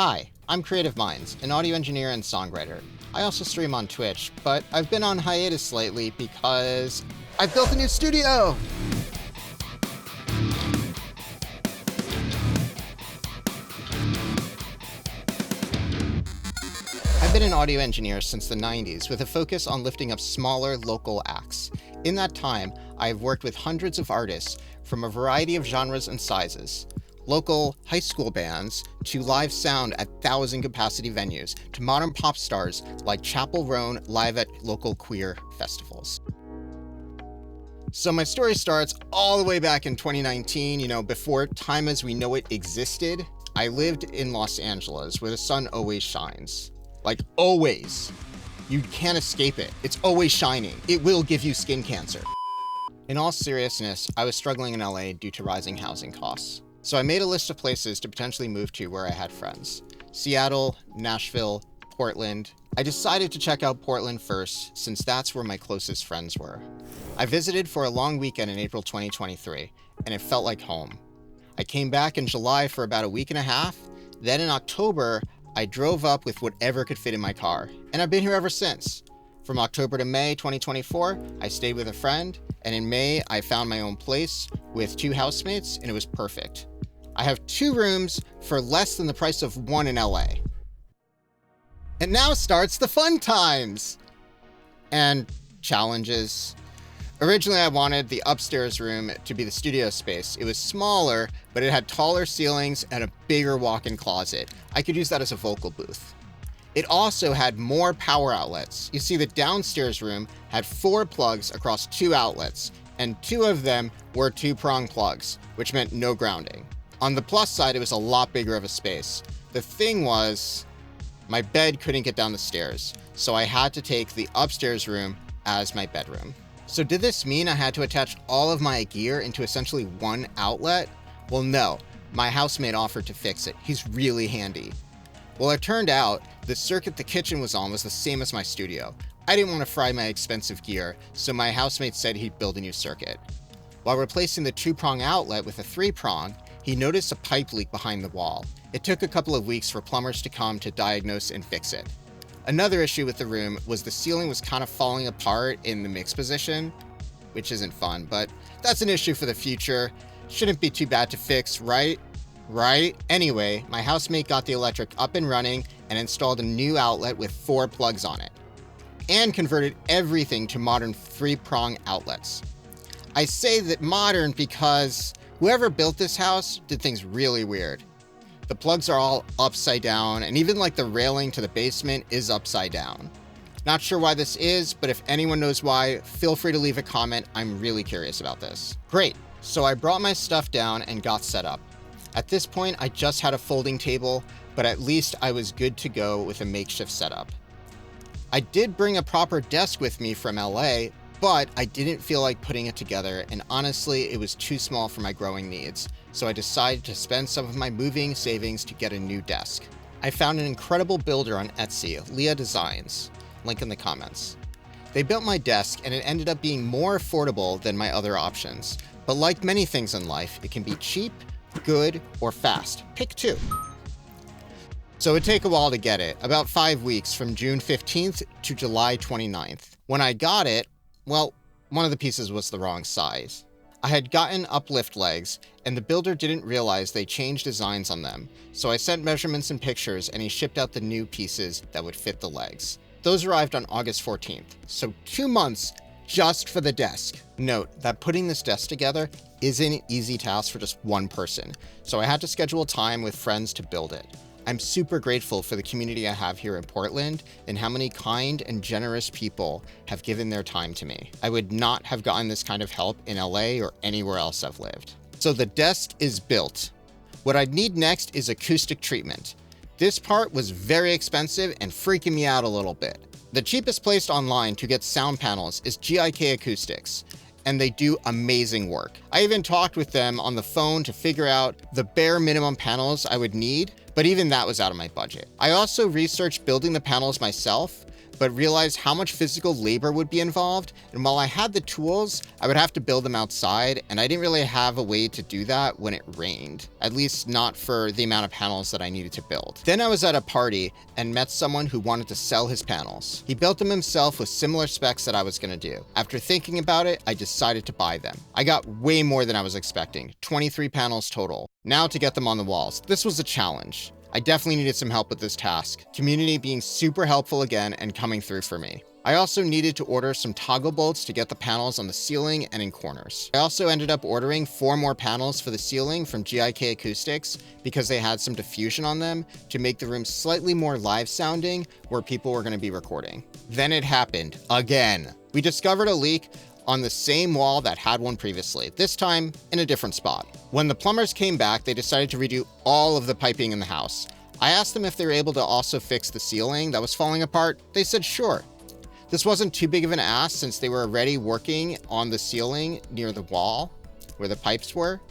Hi, I'm Creative Minds, an audio engineer and songwriter. I also stream on Twitch, but I've been on hiatus lately because I've built a new studio! I've been an audio engineer since the 90s with a focus on lifting up smaller local acts. In that time, I've worked with hundreds of artists from a variety of genres and sizes. Local high school bands to live sound at 1,000-capacity venues to modern pop stars like Chapel Roan live at local queer festivals. So my story starts all the way back in 2019, before time as we know it existed. I lived in Los Angeles where the sun always shines. Like always. You can't escape it. It's always shining. It will give you skin cancer. In all seriousness, I was struggling in LA due to rising housing costs. So I made a list of places to potentially move to where I had friends. Seattle, Nashville, Portland. I decided to check out Portland first since that's where my closest friends were. I visited for a long weekend in April 2023, and it felt like home. I came back in July for about a week and a half. Then in October, I drove up with whatever could fit in my car, and I've been here ever since. From October to May 2024, I stayed with a friend, and in May, I found my own place with 2 housemates, and it was perfect. I have 2 rooms for less than the price of 1 in LA. And now starts the fun times! And challenges. Originally, I wanted the upstairs room to be the studio space. It was smaller, but it had taller ceilings and a bigger walk-in closet. I could use that as a vocal booth. It also had more power outlets. You see, the downstairs room had 4 plugs across 2 outlets, and 2 of them were 2-prong plugs, which meant no grounding. On the plus side, it was a lot bigger of a space. The thing was, my bed couldn't get down the stairs, so I had to take the upstairs room as my bedroom. So did this mean I had to attach all of my gear into essentially 1 outlet? Well, no. My housemate offered to fix it. He's really handy. Well, it turned out the circuit the kitchen was on was the same as my studio. I didn't want to fry my expensive gear, so my housemate said he'd build a new circuit. While replacing the 2-prong outlet with a 3-prong, he noticed a pipe leak behind the wall. It took a couple of weeks for plumbers to come to diagnose and fix it. Another issue with the room was the ceiling was kind of falling apart in the mix position, which isn't fun, but that's an issue for the future. Shouldn't be too bad to fix, right? Right? Anyway, my housemate got the electric up and running and installed a new outlet with 4 plugs on it, and converted everything to modern 3-prong outlets. I say that modern because whoever built this house did things really weird. The plugs are all upside down, and even like the railing to the basement is upside down. Not sure why this is, but if anyone knows why, feel free to leave a comment. I'm really curious about this. Great, so I brought my stuff down and got set up. At this point, I just had a folding table, but at least I was good to go with a makeshift setup. I did bring a proper desk with me from LA, but I didn't feel like putting it together, and honestly, it was too small for my growing needs, so I decided to spend some of my moving savings to get a new desk. I found an incredible builder on Etsy, Leah Designs, link in the comments. They built my desk, and it ended up being more affordable than my other options, but like many things in life, it can be cheap, good, or fast. Pick 2. So it'd take a while to get it, about 5 weeks from June 15th to July 29th. When I got it, well, one of the pieces was the wrong size. I had gotten uplift legs, and the builder didn't realize they changed designs on them, so I sent measurements and pictures, and he shipped out the new pieces that would fit the legs. Those arrived on August 14th, so 2 months just for the desk. Note that putting this desk together isn't an easy task for just one person, so I had to schedule time with friends to build it. I'm super grateful for the community I have here in Portland and how many kind and generous people have given their time to me. I would not have gotten this kind of help in LA or anywhere else I've lived. So the desk is built. What I'd need next is acoustic treatment. This part was very expensive and freaking me out a little bit. The cheapest place online to get sound panels is GIK Acoustics, and they do amazing work. I even talked with them on the phone to figure out the bare minimum panels I would need, but even that was out of my budget. I also researched building the panels myself, but realized how much physical labor would be involved, and while I had the tools, I would have to build them outside, and I didn't really have a way to do that when it rained, at least not for the amount of panels that I needed to build. Then I was at a party and met someone who wanted to sell his panels. He built them himself with similar specs that I was gonna do. After thinking about it, I decided to buy them. I got way more than I was expecting, 23 panels total. Now to get them on the walls. This was a challenge. I definitely needed some help with this task. Community being super helpful again and coming through for me. I also needed to order some toggle bolts to get the panels on the ceiling and in corners. I also ended up ordering 4 more panels for the ceiling from GIK Acoustics because they had some diffusion on them to make the room slightly more live sounding where people were going to be recording. Then it happened again. We discovered a leak on the same wall that had one previously, this time in a different spot. When the plumbers came back, they decided to redo all of the piping in the house. I asked them if they were able to also fix the ceiling that was falling apart. They said sure. This wasn't too big of an ask since they were already working on the ceiling near the wall where the pipes were.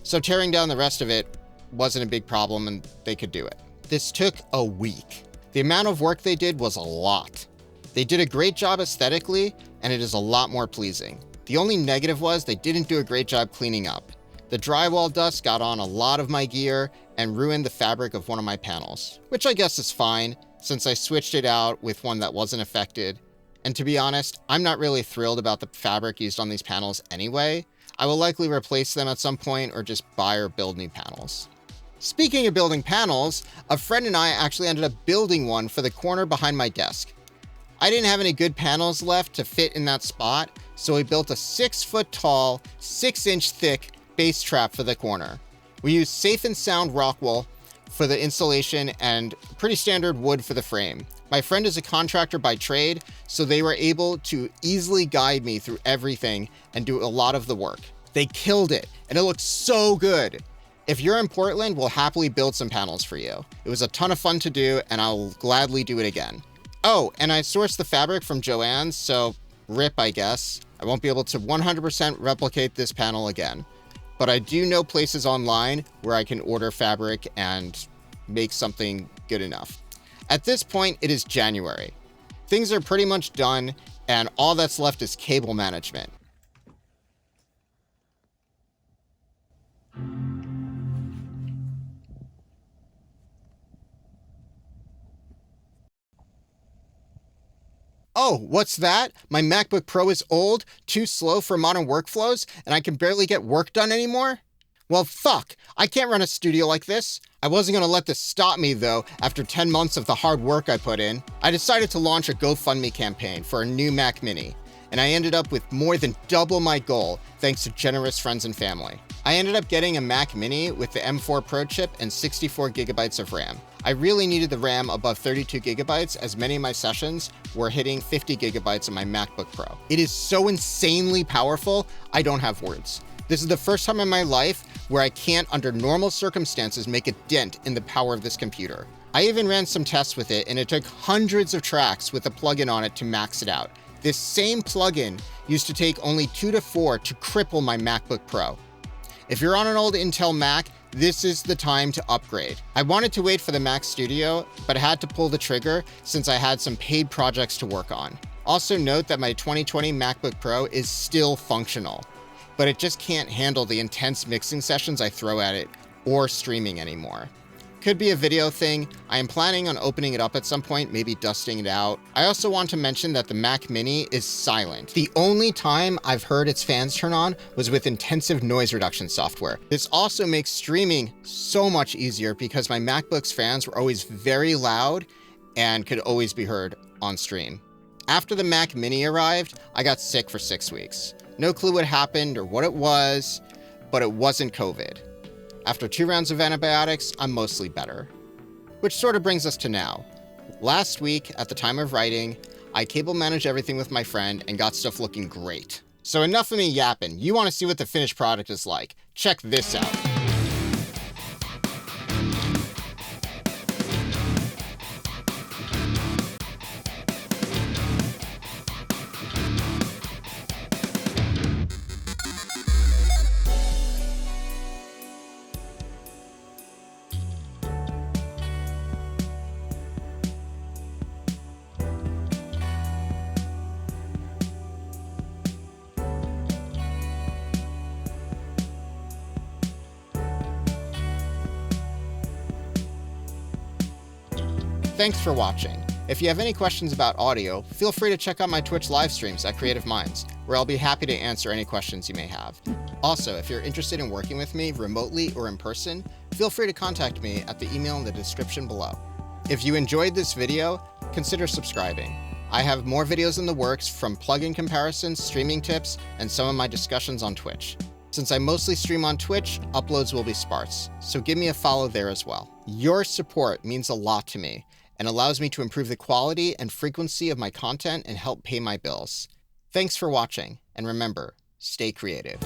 So tearing down the rest of it wasn't a big problem and they could do it. This took a week. The amount of work they did was a lot. They did a great job aesthetically, and it is a lot more pleasing. The only negative was they didn't do a great job cleaning up. The drywall dust got on a lot of my gear and ruined the fabric of one of my panels, which I guess is fine since I switched it out with one that wasn't affected. And to be honest, I'm not really thrilled about the fabric used on these panels anyway. I will likely replace them at some point or just buy or build new panels. Speaking of building panels, a friend and I actually ended up building one for the corner behind my desk. I didn't have any good panels left to fit in that spot, so we built a 6-foot tall, 6-inch thick bass trap for the corner. We used safe and sound rock wool for the installation and pretty standard wood for the frame. My friend is a contractor by trade, so they were able to easily guide me through everything and do a lot of the work. They killed it, and it looks so good. If you're in Portland, we'll happily build some panels for you. It was a ton of fun to do, and I'll gladly do it again. Oh, and I sourced the fabric from Joann's, so rip, I guess. I won't be able to 100% replicate this panel again. But I do know places online where I can order fabric and make something good enough. At this point, it is January. Things are pretty much done, and all that's left is cable management. Oh, what's that? My MacBook Pro is old, too slow for modern workflows, and I can barely get work done anymore? Well, fuck, I can't run a studio like this. I wasn't gonna let this stop me though, after 10 months of the hard work I put in. I decided to launch a GoFundMe campaign for a new Mac Mini, and I ended up with more than double my goal thanks to generous friends and family. I ended up getting a Mac Mini with the M4 Pro chip and 64 gigabytes of RAM. I really needed the RAM above 32 gigabytes as many of my sessions were hitting 50 gigabytes on my MacBook Pro. It is so insanely powerful, I don't have words. This is the first time in my life where I can't, under normal circumstances, make a dent in the power of this computer. I even ran some tests with it, and it took hundreds of tracks with a plugin on it to max it out. This same plugin used to take only 2 to 4 to cripple my MacBook Pro. If you're on an old Intel Mac, this is the time to upgrade. I wanted to wait for the Mac Studio, but I had to pull the trigger since I had some paid projects to work on. Also note that my 2020 MacBook Pro is still functional, but it just can't handle the intense mixing sessions I throw at it or streaming anymore. Could be a video thing. I am planning on opening it up at some point, maybe dusting it out. I also want to mention that the Mac Mini is silent. The only time I've heard its fans turn on was with intensive noise reduction software. This also makes streaming so much easier because my MacBook's fans were always very loud and could always be heard on stream. After the Mac Mini arrived, I got sick for 6 weeks. No clue what happened or what it was, but it wasn't COVID. After 2 rounds of antibiotics, I'm mostly better. Which sort of brings us to now. Last week, at the time of writing, I cable managed everything with my friend and got stuff looking great. So enough of me yapping. You want to see what the finished product is like. Check this out. Thanks for watching. If you have any questions about audio, feel free to check out my Twitch live streams at Creative Minds, where I'll be happy to answer any questions you may have. Also, if you're interested in working with me remotely or in person, feel free to contact me at the email in the description below. If you enjoyed this video, consider subscribing. I have more videos in the works, from plugin comparisons, streaming tips, and some of my discussions on Twitch. Since I mostly stream on Twitch, uploads will be sparse, so give me a follow there as well. Your support means a lot to me and allows me to improve the quality and frequency of my content and help pay my bills. Thanks for watching, and remember, stay creative.